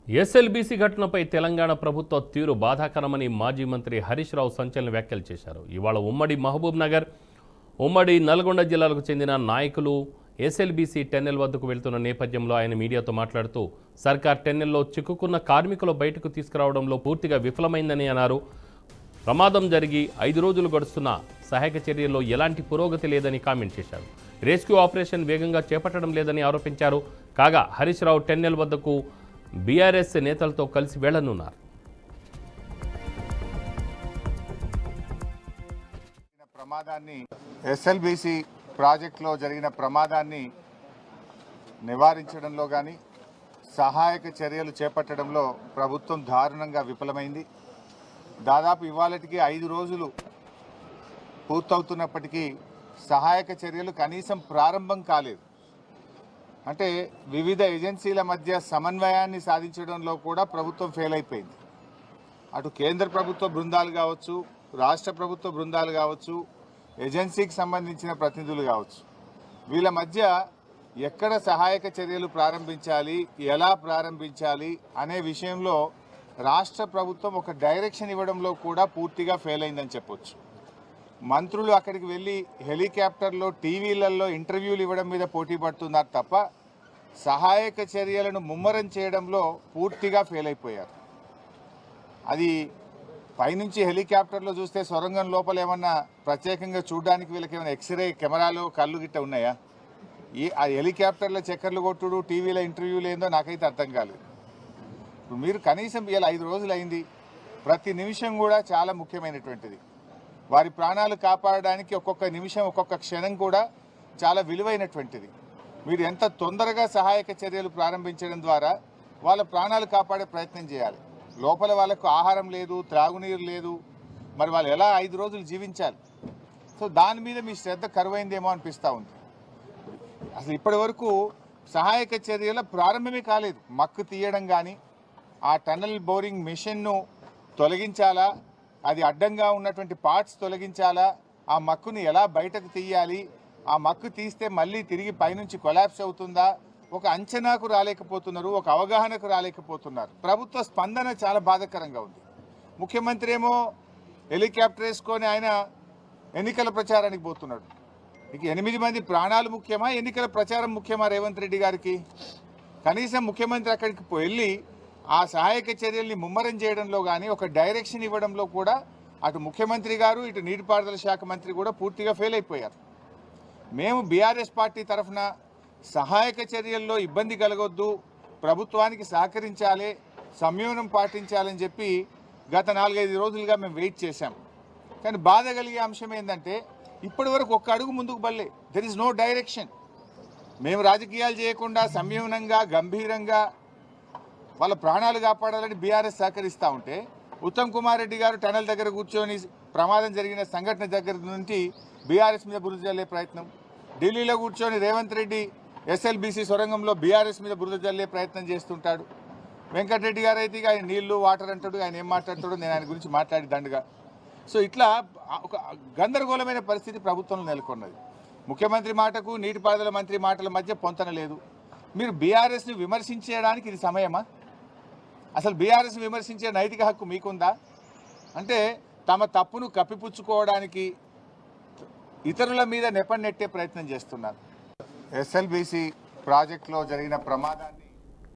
SLBC ఘటనపై తెలంగాణ ప్రభుత్వ తీరు బాధాకరమని మాజీ మంత్రి హరీష్ రావు సంచలన వ్యాఖ్యలు చేశారు. ఇవాళ ఉమ్మడి మహబూబ్ నగర్, ఉమ్మడి నల్గొండ జిల్లాలకు చెందిన నాయకులు ఎస్ఎల్బీసీ టెన్నెల్ వద్దకు వెళ్తున్న నేపథ్యంలో ఆయన మీడియాతో మాట్లాడుతూ సర్కార్ టెన్నెల్లో చిక్కుకున్న కార్మికులు బయటకు తీసుకురావడంలో పూర్తిగా విఫలమైందని అన్నారు. ప్రమాదం జరిగి 5 రోజులు గడుస్తున్న సహాయక చర్యల్లో ఎలాంటి పురోగతి లేదని కామెంట్ చేశారు. రెస్క్యూ ఆపరేషన్ వేగంగా చేపట్టడం లేదని ఆరోపించారు. కాగా హరీష్ రావు టెన్నెల్ వద్దకు బీఆర్ఎస్ నేతలతో కలిసి వెళ్లనున్నారు. ఎస్ఎల్బీసీ ప్రాజెక్టులో జరిగిన ప్రమాదాన్ని నివారించడంలో కానీ సహాయక చర్యలు చేపట్టడంలో ప్రభుత్వం దారుణంగా విఫలమైంది. దాదాపు ఇవాళటికి 5 రోజులు పూర్తవుతున్నప్పటికీ సహాయక చర్యలు కనీసం ప్రారంభం కాలేదు. అంటే వివిధ ఏజెన్సీల మధ్య సమన్వయాన్ని సాధించడంలో కూడా ప్రభుత్వం ఫెయిల్ అయిపోయింది. అటు కేంద్ర ప్రభుత్వ బృందాలు కావచ్చు, రాష్ట్ర ప్రభుత్వ బృందాలు కావచ్చు, ఏజెన్సీకి సంబంధించిన ప్రతినిధులు కావచ్చు, వీళ్ళ మధ్య ఎక్కడ సహాయక చర్యలు ప్రారంభించాలి, ఎలా ప్రారంభించాలి అనే విషయంలో రాష్ట్ర ప్రభుత్వం ఒక డైరెక్షన్ ఇవ్వడంలో కూడా పూర్తిగా ఫెయిల్ అయిందని చెప్పొచ్చు. మంత్రులు అక్కడికి వెళ్ళి హెలికాప్టర్లో, టీవీలలో ఇంటర్వ్యూలు ఇవ్వడం మీద పోటీ పడుతున్నారు తప్ప సహాయక చర్యలను ముమ్మరం చేయడంలో పూర్తిగా ఫెయిల్ అయిపోయారు. అది పైనుంచి హెలికాప్టర్లో చూస్తే సొరంగం లోపల ఏమన్నా ప్రత్యేకంగా చూడడానికి వీళ్ళకి ఏమైనా ఎక్స్రే కెమెరాలు కళ్ళు గిట్ట ఉన్నాయా? ఆ హెలికాప్టర్లో చక్కర్లు కొట్టుడు, టీవీలో ఇంటర్వ్యూలు ఏందో నాకైతే అర్థం కాలేదు. మీరు కనీసం ఇలా 5 రోజులు అయింది. ప్రతి నిమిషం కూడా చాలా ముఖ్యమైనటువంటిది. వారి ప్రాణాలు కాపాడడానికి ఒక్కొక్క నిమిషం, ఒక్కొక్క క్షణం కూడా చాలా విలువైనటువంటిది. మీరు ఎంత తొందరగా సహాయక చర్యలు ప్రారంభించడం ద్వారా వాళ్ళ ప్రాణాలు కాపాడే ప్రయత్నం చేయాలి. లోపల వాళ్ళకు ఆహారం లేదు, త్రాగునీరు లేదు, మరి వాళ్ళు ఎలా 5 రోజులు జీవించాలి? సో దాని మీద మీ శ్రద్ధ కరువైందేమో అనిపిస్తూ ఉంది. అసలు ఇప్పటి వరకు సహాయక చర్యల ప్రారంభమే కాలేదు. మక్కు తీయడం కానీ, ఆ టన్నల్ బోరింగ్ మిషన్ను తొలగించాలా, అది అడ్డంగా ఉన్నటువంటి పార్ట్స్ తొలగించాలా, ఆ మక్కుని ఎలా బయటకు తీయాలి, ఆ మక్కు తీస్తే మళ్ళీ తిరిగి పైనుంచి కొలాప్స్ అవుతుందా, ఒక అంచనాకు రాలేకపోతున్నారు, ఒక అవగాహనకు రాలేకపోతున్నారు. ప్రభుత్వ స్పందన చాలా బాధాకరంగా ఉంది. ముఖ్యమంత్రి ఏమో హెలికాప్టర్ వేసుకొని ఆయన ఎన్నికల ప్రచారానికి పోతున్నాడు. ఇక 8 మంది ప్రాణాలు ముఖ్యమా, ఎన్నికల ప్రచారం ముఖ్యమా రేవంత్ రెడ్డి గారికి? కనీసం ముఖ్యమంత్రి అక్కడికి వెళ్ళి ఆ సహాయక చర్యల్ని ముమ్మరం చేయడంలో కానీ, ఒక డైరెక్షన్ ఇవ్వడంలో కూడా అటు ముఖ్యమంత్రి గారు, ఇటు నీటిపారుదల శాఖ మంత్రి కూడా పూర్తిగా ఫెయిల్ అయిపోయారు. మేము బీఆర్ఎస్ పార్టీ తరఫున సహాయక చర్యల్లో ఇబ్బంది కలగొద్దు, ప్రభుత్వానికి సహకరించాలి, సంయమనం పాటించాలని చెప్పి గత 4-5 రోజులుగా మేము వెయిట్ చేశాం. కానీ బాధ కలిగే అంశం ఏంటంటే ఇప్పటి వరకు ఒక్క అడుగు ముందుకు బల్లే. There is no direction. మేము రాజకీయాలు చేయకుండా సంయమనంగా, గంభీరంగా వాళ్ళ ప్రాణాలు కాపాడాలని బీఆర్ఎస్ సహకరిస్తూ ఉంటే, ఉత్తమ్ కుమార్ రెడ్డి గారు టనల్ దగ్గర కూర్చొని ప్రమాదం జరిగిన సంఘటన దగ్గర నుంచి బీఆర్ఎస్ మీద బురద జల్లే ప్రయత్నం, ఢిల్లీలో కూర్చొని రేవంత్ రెడ్డి ఎస్ఎల్బీసీ సొరంగంలో బీఆర్ఎస్ మీద బురద జల్లే ప్రయత్నం చేస్తుంటాడు. వెంకటరెడ్డి గారు అయితే ఆయన నీళ్లు, వాటర్ అంటాడు, ఆయన ఏం మాట్లాడతాడో నేను ఆయన గురించి మాట్లాడి దండగా. సో ఇట్లా ఒక గందరగోళమైన పరిస్థితి ప్రభుత్వంలో నెలకొన్నది. ముఖ్యమంత్రి మాటకు నీటిపారుదల మంత్రి మాటల మధ్య పొంతన లేదు. మీరు బీఆర్ఎస్ని విమర్శించడానికి ఇది సమయమా? అసలు బీఆర్ఎస్ విమర్శించే నైతిక హక్కు మీకుందా? అంటే తమ తప్పును కప్పిపుచ్చుకోవడానికి ఇతరుల మీద నెపం నెట్టే ప్రయత్నం చేస్తున్నారు. ఎస్ఎల్బీసీ ప్రాజెక్టులో జరిగిన ప్రమాదాన్ని